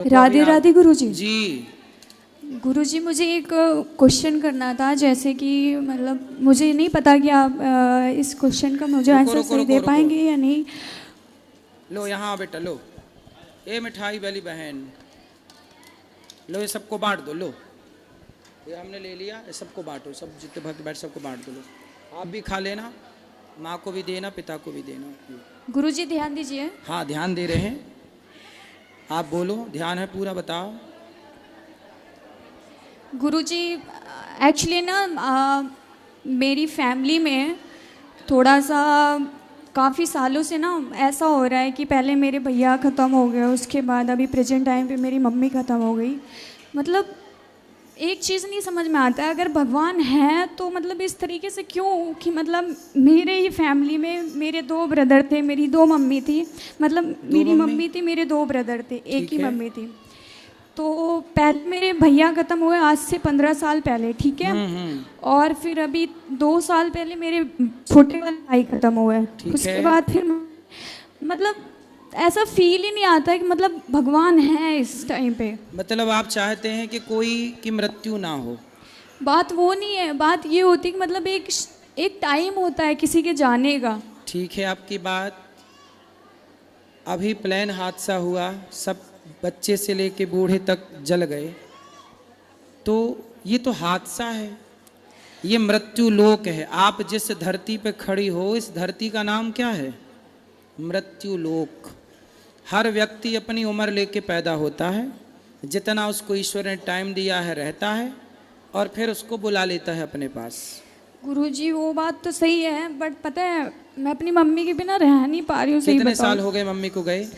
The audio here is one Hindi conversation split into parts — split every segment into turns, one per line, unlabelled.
राधे राधे गुरुजी।
जी
गुरुजी, मुझे एक क्वेश्चन करना था, जैसे कि मतलब मुझे नहीं पता कि आप इस क्वेश्चन का मुझे आंसर सही दे पाएंगे या नहीं।
लो यहाँ बेटा, लो ये मिठाई वाली बहन, लो ये सबको बांट दो। लो ये हमने ले लिया, ये सबको बांटो, सब जितने भक्त बैठ सबको बांट दो। लो आप भी खा लेना, माँ को भी देना, पिता को भी देना।
गुरुजी ध्यान दीजिए।
हाँ ध्यान दे रहे हैं, आप बोलो, ध्यान है पूरा, बताओ।
गुरुजी, एक्चुअली ना मेरी फैमिली में थोड़ा सा काफ़ी सालों से ना ऐसा हो रहा है कि पहले मेरे भैया ख़त्म हो गए, उसके बाद अभी प्रेजेंट टाइम पे मेरी मम्मी ख़त्म हो गई। मतलब एक चीज़ नहीं समझ में आता है, अगर भगवान है तो मतलब इस तरीके से क्यों कि मतलब मेरे ही फैमिली में मेरे 2 ब्रदर थे, मेरी 2 मम्मी थी, मतलब मेरी मम्मी थी, मेरे 2 ब्रदर थे, एक ही मम्मी थी। तो पहले मेरे भैया ख़त्म हुए आज से 15 साल पहले, ठीक है। और फिर अभी 2 साल पहले मेरे छोटे वाले भाई ख़त्म हुए, उसके बाद फिर मतलब ऐसा फील ही नहीं आता है कि मतलब भगवान है इस टाइम पे।
मतलब आप चाहते हैं कि कोई की मृत्यु ना हो?
बात वो नहीं है, बात ये होती है कि मतलब एक टाइम होता है किसी के जाने का।
ठीक है आपकी बात। अभी प्लेन हादसा हुआ, सब बच्चे से लेके बूढ़े तक जल गए, तो ये तो हादसा है, ये मृत्यु लोक है। आप जिस धरती पे खड़ी हो, इस धरती का नाम क्या है? मृत्यु लोक। हर व्यक्ति अपनी उम्र लेके पैदा होता है, जितना उसको ईश्वर ने टाइम दिया है रहता है, और फिर उसको बुला लेता है अपने पास।
गुरुजी वो बात तो सही है, बट पता है मैं अपनी मम्मी के बिना रह नहीं पा रही हूँ। सही
कितने
बताओ,
साल हो गए मम्मी को गए?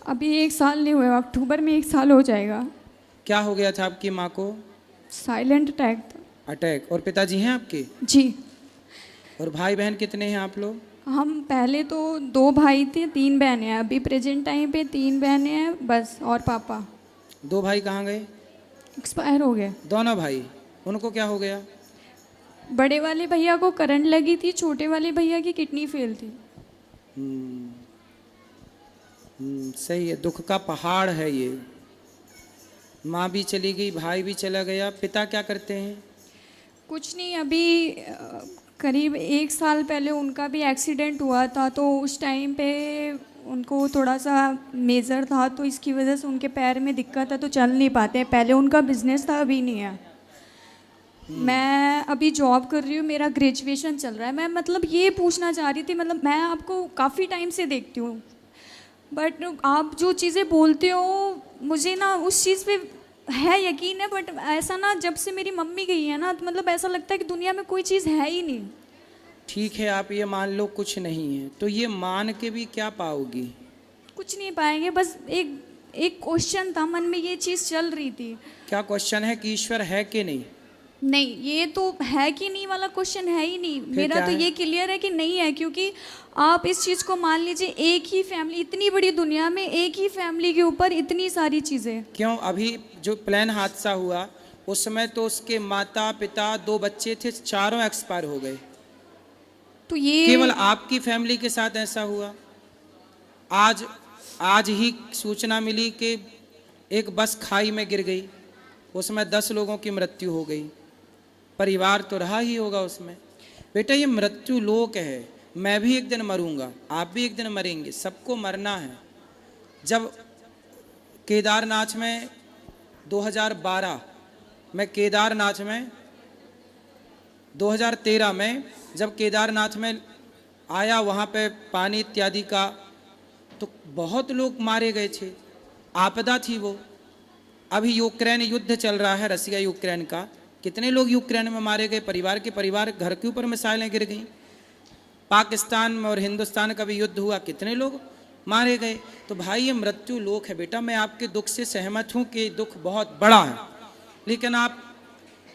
अभी 1 साल नहीं हुआ, अक्टूबर में 1 साल हो जाएगा।
क्या हो गया था आपकी माँ को?
साइलेंट अटैक था।
अटैक। और पिताजी हैं आपके?
जी।
और भाई बहन कितने हैं आप लोग?
हम पहले तो 2 भाई थे, 3 बहनें हैं, अभी प्रेजेंट टाइम पे 3 बहनें हैं बस, और पापा।
2 भाई कहाँ गए?
एक्सपायर हो गए
दोनों भाई। उनको क्या हो गया?
बड़े वाले भैया को करंट लगी थी, छोटे वाले भैया की किडनी फेल थी।
सही है, दुख का पहाड़ है ये। माँ भी चली गई, भाई भी चला गया। पिता क्या करते हैं?
कुछ नहीं, अभी करीब 1 साल पहले उनका भी एक्सीडेंट हुआ था, तो उस टाइम पे उनको थोड़ा सा मेजर था, तो इसकी वजह से उनके पैर में दिक्कत है, तो चल नहीं पाते। पहले उनका बिजनेस था, अभी नहीं है। मैं अभी जॉब कर रही हूँ, मेरा ग्रेजुएशन चल रहा है। मैं मतलब ये पूछना चाह रही थी, मतलब मैं आपको काफ़ी टाइम से देखती हूँ, बट आप जो चीज़ें बोलते हो मुझे ना उस चीज़ पे है यकीन है, बट ऐसा ना जब से मेरी मम्मी गई है ना, तो मतलब ऐसा लगता है कि दुनिया में कोई चीज़ है ही नहीं।
ठीक है, आप ये मान लो कुछ नहीं है, तो ये मान के भी क्या पाओगी?
कुछ नहीं पाएंगे, बस एक क्वेश्चन था मन में, ये चीज़ चल रही थी।
क्या क्वेश्चन है कि ईश्वर है कि नहीं?
नहीं, ये तो है कि नहीं वाला क्वेश्चन है ही नहीं। मेरा तो ये क्लियर है कि नहीं है, क्योंकि आप इस चीज़ को मान लीजिए, एक ही फैमिली, इतनी बड़ी दुनिया में एक ही फैमिली के ऊपर इतनी सारी चीज़ें।
क्यों? अभी जो प्लेन हादसा हुआ उस समय तो उसके माता पिता 2 बच्चे थे, चारों एक्सपायर हो गए।
तो ये
केवल आपकी फैमिली के साथ ऐसा हुआ? आज ही सूचना मिली कि एक बस खाई में गिर गई, उसमें 10 लोगों की मृत्यु हो गई। परिवार तो रहा ही होगा उसमें। बेटा ये मृत्यु लोक है, मैं भी एक दिन मरूंगा, आप भी एक दिन मरेंगे, सबको मरना है। जब केदारनाथ में 2012 में, केदारनाथ में 2013 में जब केदारनाथ में आया, वहाँ पे पानी इत्यादि का, तो बहुत लोग मारे गए थे, आपदा थी वो। अभी यूक्रेन युद्ध चल रहा है, रसिया यूक्रेन का, कितने लोग यूक्रेन में मारे गए, परिवार के परिवार, घर के ऊपर मिसाइलें गिर गई। पाकिस्तान में और हिंदुस्तान का भी युद्ध हुआ, कितने लोग मारे गए। तो भाई ये मृत्यु लोक है। बेटा मैं आपके दुख से सहमत हूँ कि दुख बहुत बड़ा है, लेकिन आप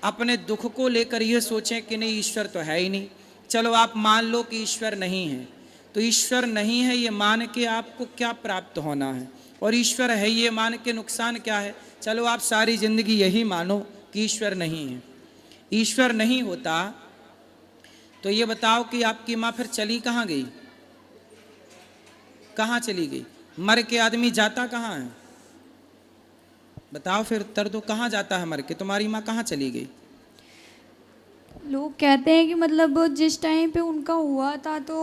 अपने दुख को लेकर ये सोचें कि नहीं ईश्वर तो है ही नहीं। चलो आप मान लो कि ईश्वर नहीं है, तो ईश्वर नहीं है ये मान के आपको क्या प्राप्त होना है, और ईश्वर है ये मान के नुकसान क्या है? चलो आप सारी जिंदगी यही मानो कि ईश्वर नहीं है। ईश्वर नहीं होता तो ये बताओ कि आपकी माँ फिर चली कहाँ गई? कहाँ चली गई? मर के आदमी जाता कहाँ है? बताओ फिर उत्तर दो, कहाँ जाता है मर के? तुम्हारी माँ कहाँ चली गई?
लोग कहते हैं कि मतलब जिस टाइम पे उनका हुआ था तो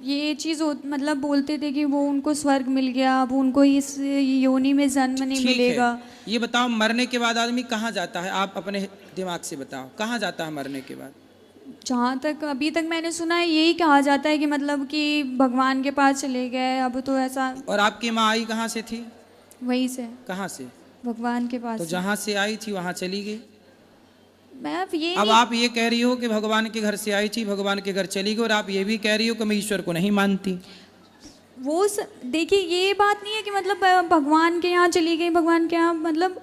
ये चीज़ मतलब बोलते थे कि वो उनको स्वर्ग मिल गया, अब उनको इस योनि में जन्म नहीं
ठीक
मिलेगा।
है, ये बताओ मरने के बाद आदमी कहाँ जाता है? आप अपने दिमाग से बताओ, कहाँ जाता है मरने के बाद?
जहाँ तक अभी तक मैंने सुना है यही कहा जाता है कि मतलब कि भगवान के पास चले गए, अब तो ऐसा।
और आपकी माँ आई कहाँ से थी?
वहीं से,
कहाँ से?
भगवान के पास
तो
से।
जहाँ से आई थी वहाँ चली गई।
मैं अब ये
अब
नहीं,
आप ये कह रही हो कि भगवान के घर से आई थी, भगवान के घर चली गई, और आप ये भी कह रही हो कि मैं ईश्वर को नहीं मानती।
देखिए ये बात नहीं है कि मतलब भगवान के यहाँ चली गई, भगवान के यहाँ, मतलब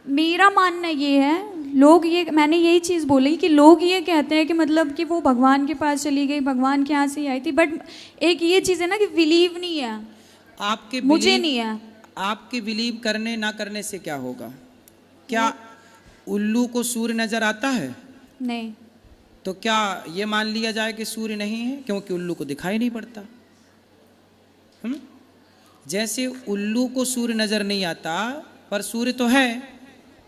मेरा मानना ये है, लोग ये, मैंने यही चीज़ बोली कि लोग ये कहते हैं कि मतलब कि वो भगवान के पास चली गई, भगवान के यहाँ से ही आई थी, बट एक ये चीज़ है ना कि बिलीव नहीं है,
आपके
मुझे
believe-
नहीं है।
आपके बिलीव करने ना करने से क्या होगा? क्या उल्लू को सूर्य नजर आता है?
नहीं,
तो क्या ये मान लिया जाए कि सूर्य नहीं है क्योंकि उल्लू को दिखाई नहीं पड़ता? जैसे उल्लू को सूर्य नजर नहीं आता पर सूर्य तो है,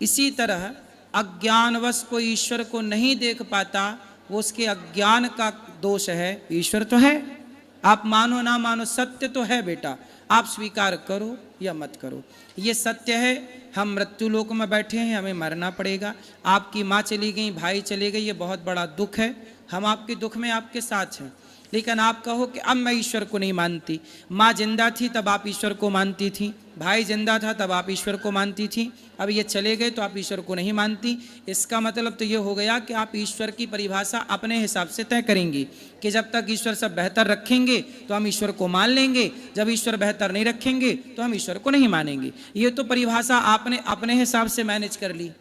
इसी तरह अज्ञानवश कोई ईश्वर को नहीं देख पाता, वो उसके अज्ञान का दोष है, ईश्वर तो है। आप मानो ना मानो, सत्य तो है बेटा, आप स्वीकार करो या मत करो, ये सत्य है। हम मृत्यु लोक में बैठे हैं, हमें मरना पड़ेगा। आपकी माँ चली गई, भाई चले गए, ये बहुत बड़ा दुख है, हम आपके दुख में आपके साथ हैं। लेकिन आप कहो कि अब मैं ईश्वर को नहीं मानती। माँ जिंदा थी तब आप ईश्वर को मानती थी, भाई जिंदा था तब आप ईश्वर को मानती थी, अब ये चले गए तो आप ईश्वर को नहीं मानती। इसका मतलब तो ये हो गया कि आप ईश्वर की परिभाषा अपने हिसाब से तय करेंगी कि जब तक ईश्वर सब बेहतर रखेंगे तो हम ईश्वर को मान लेंगे, जब ईश्वर बेहतर नहीं रखेंगे तो हम ईश्वर को नहीं मानेंगे। ये तो परिभाषा आपने अपने हिसाब से मैनेज कर ली,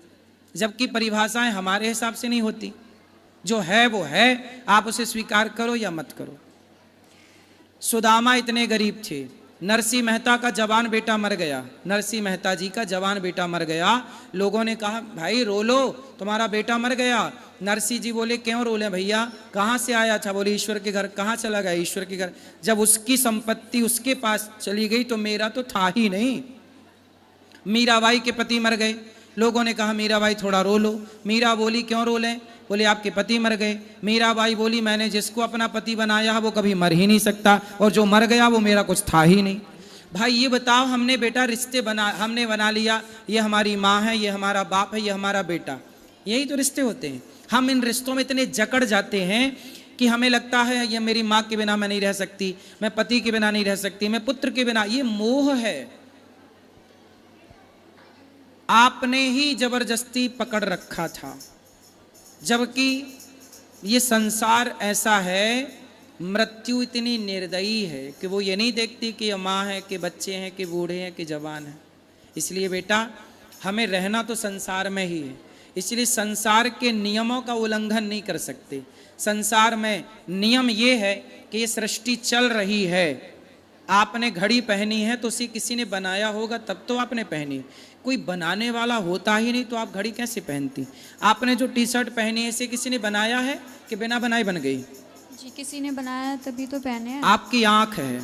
जबकि परिभाषाएं हमारे हिसाब से नहीं होती। जो है वो है, आप उसे स्वीकार करो या मत करो। सुदामा इतने गरीब थे, नरसिंह मेहता का जवान बेटा मर गया, नरसिंह मेहता जी का जवान बेटा मर गया। लोगों ने कहा भाई रो लो, तुम्हारा बेटा मर गया। नरसिंह जी बोले क्यों रो ले भैया, कहाँ से आया था? बोले ईश्वर के घर। कहाँ चला गया? ईश्वर के घर। जब उसकी संपत्ति उसके पास चली गई तो मेरा तो था ही नहीं। मीराबाई के पति मर गए, लोगों ने कहा मीराबाई थोड़ा रो लो। मीरा बोली क्यों रो लें? बोले आपके पति मर गए। मीराबाई बोली मैंने जिसको अपना पति बनाया है वो कभी मर ही नहीं सकता, और जो मर गया वो मेरा कुछ था ही नहीं। भाई ये बताओ, हमने बेटा रिश्ते हमने बना लिया, ये हमारी माँ है, ये हमारा बाप है, ये हमारा बेटा, यही तो रिश्ते होते हैं। हम इन रिश्तों में इतने जकड़ जाते हैं कि हमें लगता है ये मेरी माँ के बिना मैं नहीं रह सकती, मैं पति के बिना नहीं रह सकती, मैं पुत्र के बिना। ये मोह है, आपने ही जबरदस्ती पकड़ रखा था। जबकि ये संसार ऐसा है, मृत्यु इतनी निर्दयी है कि वो ये नहीं देखती कि ये माँ है कि बच्चे हैं कि बूढ़े हैं कि जवान हैं। इसलिए बेटा हमें रहना तो संसार में ही है, इसलिए संसार के नियमों का उल्लंघन नहीं कर सकते। संसार में नियम ये है कि ये सृष्टि चल रही है, आपने घड़ी पहनी है तो उसे किसी ने बनाया होगा तब तो आपने पहनी, कोई बनाने वाला होता ही नहीं तो आप घड़ी कैसे पहनती? आपने जो टी शर्ट पहनी है इसे किसी ने बनाया है कि बिना बनाए बन गई?
जी किसी ने बनाया तभी तो पहने हैं।
आपकी आंख है,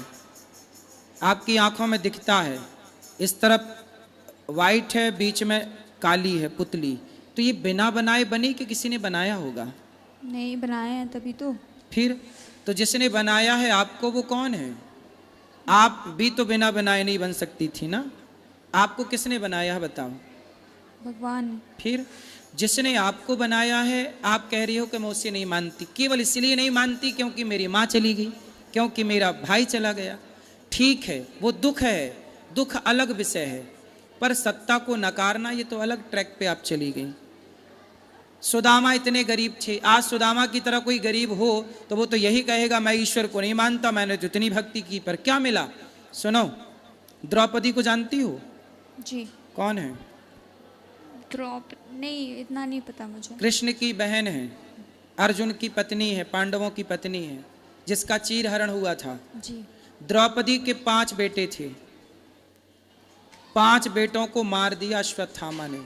आपकी आंखों में दिखता है, इस तरफ वाइट है बीच में काली है पुतली, तो ये बिना बनाए बनी कि किसी ने बनाया होगा?
नहीं बनाए हैं तभी तो।
फिर तो जिसने बनाया है आपको वो कौन है? आप भी तो बिना बनाए नहीं बन सकती थी ना, आपको किसने बनाया है बताओ?
भगवान।
फिर जिसने आपको बनाया है, आप कह रही हो कि मैं उसे नहीं मानती, केवल इसलिए नहीं मानती क्योंकि मेरी माँ चली गई, क्योंकि मेरा भाई चला गया। ठीक है, वो दुख है, दुख अलग विषय है, पर सत्ता को नकारना ये तो अलग ट्रैक पे आप चली गई। सुदामा इतने गरीब थे, आज सुदामा की तरह कोई गरीब हो तो वो तो यही कहेगा मैं ईश्वर को नहीं मानता, मैंने तो इतनी भक्ति की, पर क्या मिला? सुनो, द्रौपदी को जानती हो?
जी।
कौन है?
नहीं, इतना नहीं पता मुझे।
कृष्ण की बहन है, अर्जुन की पत्नी है, पांडवों की पत्नी है, जिसका चीर हरण हुआ था।
जी।
द्रौपदी के 5 बेटे थे, 5 बेटों को मार दिया अश्वत्थामा ने,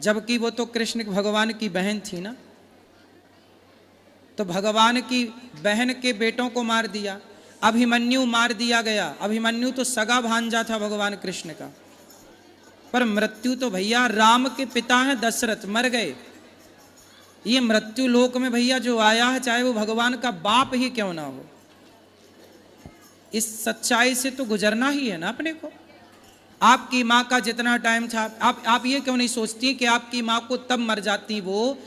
जबकि वो तो कृष्ण भगवान की बहन थी ना। तो भगवान की बहन के बेटों को मार दिया। अभिमन्यु मार दिया गया, अभिमन्यु तो सगा भांजा था भगवान कृष्ण का। पर मृत्यु तो भैया राम के पिता हैं दशरथ, मर गए। ये मृत्यु लोक में भैया जो आया है, चाहे वो भगवान का बाप ही क्यों ना हो, इस सच्चाई से तो गुजरना ही है ना अपने को। आपकी माँ का जितना टाइम था, आप ये क्यों नहीं सोचती कि आपकी माँ को तब मर जाती वो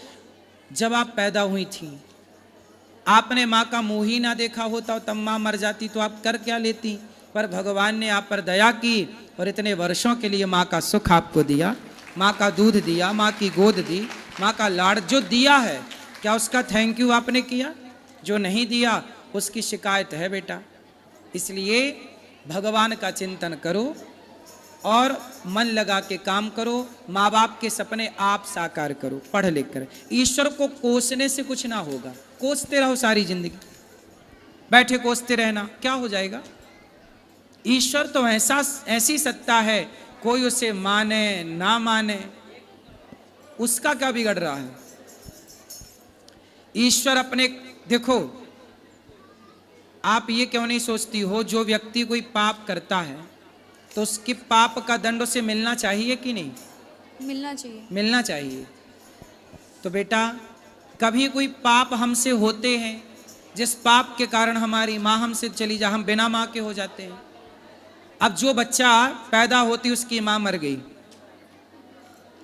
जब आप पैदा हुई थी। आपने माँ का मुंह ही ना देखा होता तब माँ मर जाती तो आप कर क्या लेती। पर भगवान ने आप पर दया की और इतने वर्षों के लिए माँ का सुख आपको दिया, माँ का दूध दिया, माँ की गोद दी, माँ का लाड़ जो दिया है, क्या उसका थैंक यू आपने किया? जो नहीं दिया उसकी शिकायत है बेटा। इसलिए भगवान का चिंतन करो और मन लगा के काम करो। माँ बाप के सपने आप साकार करो पढ़ लिख कर। ईश्वर को कोसने से कुछ ना होगा। कोसते रहो सारी जिंदगी, बैठे कोसते रहना, क्या हो जाएगा? ईश्वर तो ऐसी सत्ता है, कोई उसे माने ना माने उसका क्या बिगड़ रहा है। ईश्वर अपने, देखो आप ये क्यों नहीं सोचती हो, जो व्यक्ति कोई पाप करता है तो उसके पाप का दंड उसे मिलना चाहिए कि नहीं?
मिलना चाहिए।
मिलना चाहिए। तो बेटा कभी कोई पाप हमसे होते हैं जिस पाप के कारण हमारी माँ हमसे चली जा, हम बिना माँ के हो जाते हैं। अब जो बच्चा पैदा होती उसकी माँ मर गई,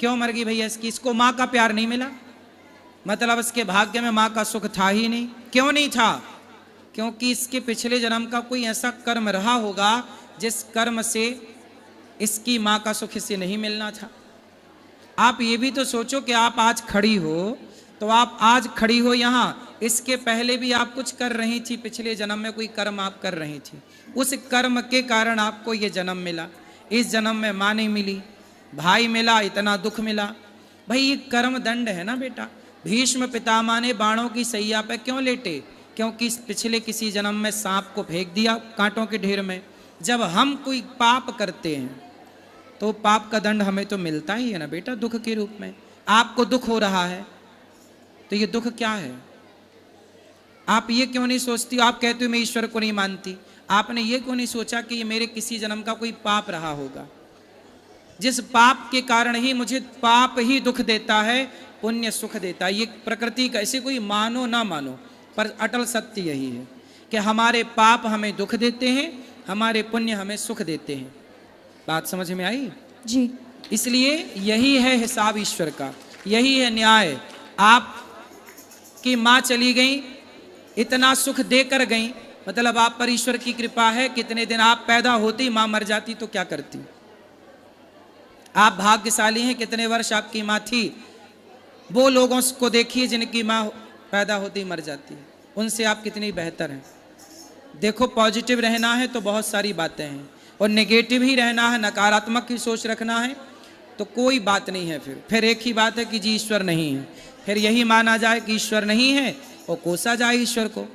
क्यों मर गई भैया? इसको माँ का प्यार नहीं मिला, मतलब इसके भाग्य में माँ का सुख था ही नहीं। क्यों नहीं था? क्योंकि इसके पिछले जन्म का कोई ऐसा कर्म रहा होगा जिस कर्म से इसकी माँ का सुख इसे नहीं मिलना था। आप ये भी तो सोचो कि आप आज खड़ी हो, तो आप आज खड़ी हो यहाँ, इसके पहले भी आप कुछ कर रही थी, पिछले जन्म में कोई कर्म आप कर रही थी, उस कर्म के कारण आपको ये जन्म मिला। इस जन्म में माँ नहीं मिली, भाई मिला, इतना दुख मिला। भाई ये कर्म दंड है ना बेटा। भीष्म पितामह ने बाणों की सैया पे क्यों लेटे? क्योंकि पिछले किसी जन्म में सांप को फेंक दिया कांटों के ढेर में। जब हम कोई पाप करते हैं तो पाप का दंड हमें तो मिलता ही है ना बेटा, दुख के रूप में। आपको दुख हो रहा है तो ये दुख क्या है? आप ये क्यों नहीं सोचती? आप कहते हो मैं ईश्वर को नहीं मानती। आपने ये क्यों नहीं सोचा कि ये मेरे किसी जन्म का कोई पाप रहा होगा, जिस पाप के कारण ही मुझे पाप ही दुख देता है, पुण्य सुख देता है। ये प्रकृति का, ऐसे कोई मानो ना मानो पर अटल सत्य यही है कि हमारे पाप हमें दुख देते हैं, हमारे पुण्य हमें सुख देते हैं। बात समझ में आई
जी?
इसलिए यही है हिसाब ईश्वर का, यही है न्याय। आप की माँ चली गई, इतना सुख देकर गई, मतलब आप पर ईश्वर की कृपा है। कितने दिन आप पैदा होती माँ मर जाती तो क्या करती? आप भाग्यशाली हैं, कितने वर्ष आपकी माँ थी। वो लोगों को देखिए जिनकी माँ पैदा होती मर जाती है, उनसे आप कितनी बेहतर हैं। देखो पॉजिटिव रहना है तो बहुत सारी बातें हैं, और नेगेटिव ही रहना है, नकारात्मक की सोच रखना है तो कोई बात नहीं है। फिर एक ही बात है कि जी ईश्वर नहीं है। फिर यही माना जाए कि ईश्वर नहीं है और कोसा जाए ईश्वर को,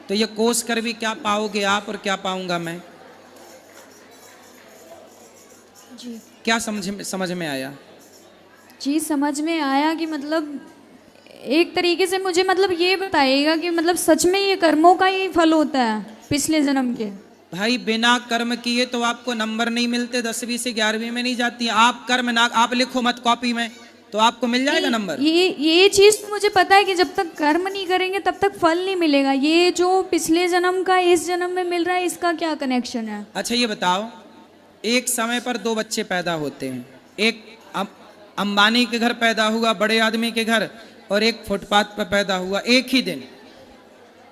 तो ये कोस कर भी क्या पाओगे आप और क्या पाऊंगा मैं?
जी
क्या समझ में आया?
जी समझ में आया कि मतलब एक तरीके से मुझे मतलब ये बताइएगा कि मतलब सच में ये कर्मों का ही फल होता है पिछले जन्म के?
भाई बिना कर्म किए तो आपको नंबर नहीं मिलते, 10वीं से 11वीं में नहीं जाती। आप कर्म ना, आप लिखो मत कॉपी में तो आपको मिल जाएगा नंबर।
ये चीज तो मुझे पता है कि जब तक कर्म नहीं करेंगे तब तक फल नहीं मिलेगा। ये जो पिछले जन्म का इस जन्म में मिल रहा है, इसका क्या कनेक्शन है?
अच्छा ये बताओ, एक समय पर दो बच्चे पैदा होते हैं, एक अंबानी के घर पैदा हुआ, बड़े आदमी के घर, और एक फुटपाथ पर पैदा हुआ। एक ही दिन,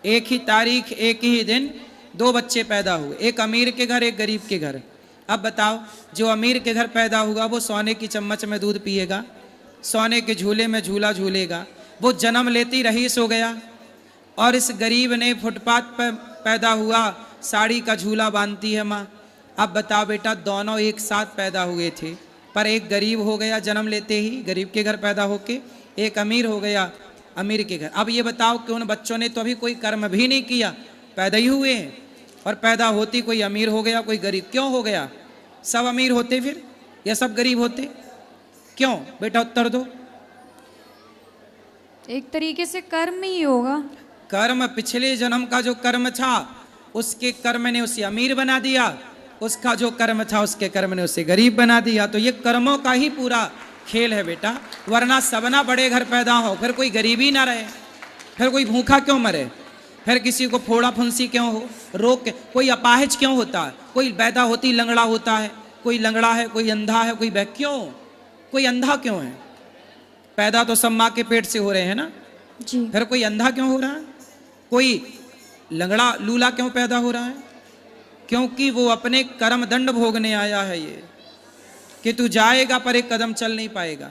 एक ही तारीख, एक ही दिन दो बच्चे पैदा हुए, एक अमीर के घर, एक गरीब के घर। अब बताओ, जो अमीर के घर पैदा हुआ वो सोने की चम्मच में दूध पिएगा, सोने के झूले में झूला झूलेगा, वो जन्म लेती रईस हो गया। और इस गरीब ने फुटपाथ पर पैदा हुआ, साड़ी का झूला बांधती है माँ। अब बताओ बेटा, दोनों एक साथ पैदा हुए थे, पर एक गरीब हो गया जन्म लेते ही, गरीब के घर पैदा होके, एक अमीर हो गया अमीर के घर। अब ये बताओ कि उन बच्चों ने तो अभी कोई कर्म भी नहीं किया, पैदा ही हुए हैं, और पैदा होती कोई अमीर हो गया कोई गरीब। क्यों हो गया? सब अमीर होते फिर या सब गरीब होते? क्यों बेटा, उत्तर दो।
एक तरीके से कर्म ही होगा।
कर्म, पिछले जन्म का जो कर्म था उसके कर्म ने उसे अमीर बना दिया, उसका जो कर्म था उसके कर्म ने उसे गरीब बना दिया। तो ये कर्मों का ही पूरा खेल है बेटा, वरना सबना बड़े घर पैदा हो, फिर कोई गरीबी ना रहे, फिर कोई भूखा क्यों मरे, फिर किसी को फोड़ा फुंसी क्यों हो, रोग कोई अपाहिज क्यों होता है, कोई पैदा होती लंगड़ा होता है, कोई लंगड़ा है, कोई अंधा है, कोई क्यों, कोई अंधा क्यों है? पैदा तो सब माँ के पेट से हो रहे हैं ना,
जी।
फिर कोई अंधा क्यों हो रहा है, कोई लंगड़ा लूला क्यों पैदा हो रहा है? क्योंकि वो अपने कर्म दंड भोगने आया है, ये कि तू जाएगा पर एक कदम चल नहीं पाएगा।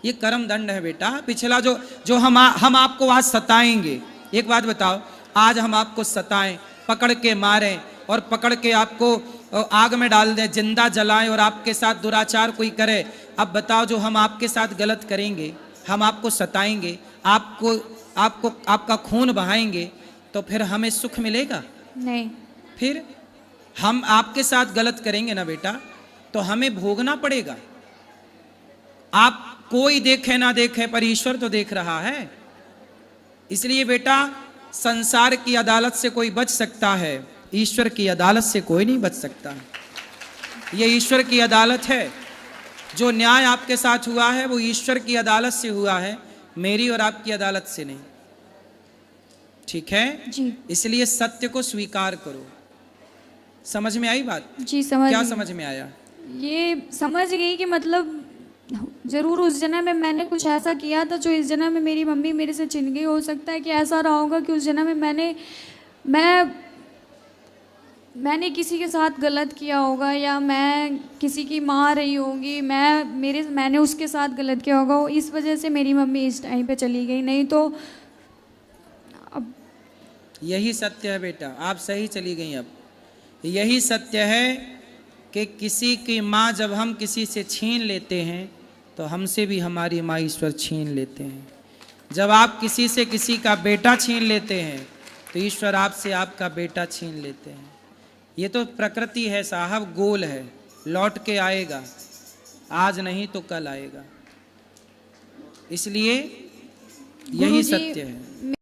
ये कर्म दंड है बेटा। पिछला जो हम आपको आज सताएंगे, एक बात बताओ, आज हम आपको सताएं, पकड़ के मारें और पकड़ के आपको आग में डाल दें, जिंदा जलाएं और आपके साथ दुराचार कोई करे, अब बताओ जो हम आपके साथ गलत करेंगे, हम आपको सताएंगे, आपको आपका खून बहाएंगे, तो फिर हमें सुख मिलेगा?
नहीं।
फिर हम आपके साथ गलत करेंगे ना बेटा, तो हमें भोगना पड़ेगा। आप कोई देखे ना देखे पर ईश्वर तो देख रहा है। इसलिए बेटा संसार की अदालत से कोई बच सकता है, ईश्वर की अदालत से कोई नहीं बच सकता। ये ईश्वर की अदालत है। जो न्याय आपके साथ हुआ है वो ईश्वर की अदालत से हुआ है, मेरी और आपकी अदालत से नहीं। ठीक है
जी।
इसलिए सत्य को स्वीकार करो। समझ में आई बात?
जी समझ
क्या
गई।
समझ में आया?
ये समझ गई कि मतलब जरूर उस जन्म में मैंने कुछ ऐसा किया था जो इस जन्म में मेरी मम्मी मेरे से छिन गई। हो सकता है कि ऐसा रहा होगा कि उस जन्म में मैंने किसी के साथ गलत किया होगा, या मैं किसी की माँ रही होगी, मैंने उसके साथ गलत किया होगा, इस वजह से मेरी मम्मी इस टाइम पे चली गई। नहीं तो अब
यही सत्य है बेटा, आप सही चली गई। अब यही सत्य है कि किसी की माँ जब हम किसी से छीन लेते हैं तो हमसे भी हमारी माँ ईश्वर छीन लेते हैं। जब आप किसी से किसी का बेटा छीन लेते हैं तो ईश्वर आपसे आपका बेटा छीन लेते हैं। ये तो प्रकृति है साहब, गोल है, लौट के आएगा, आज नहीं तो कल आएगा। इसलिए यही
गुरुजी,
सत्य है।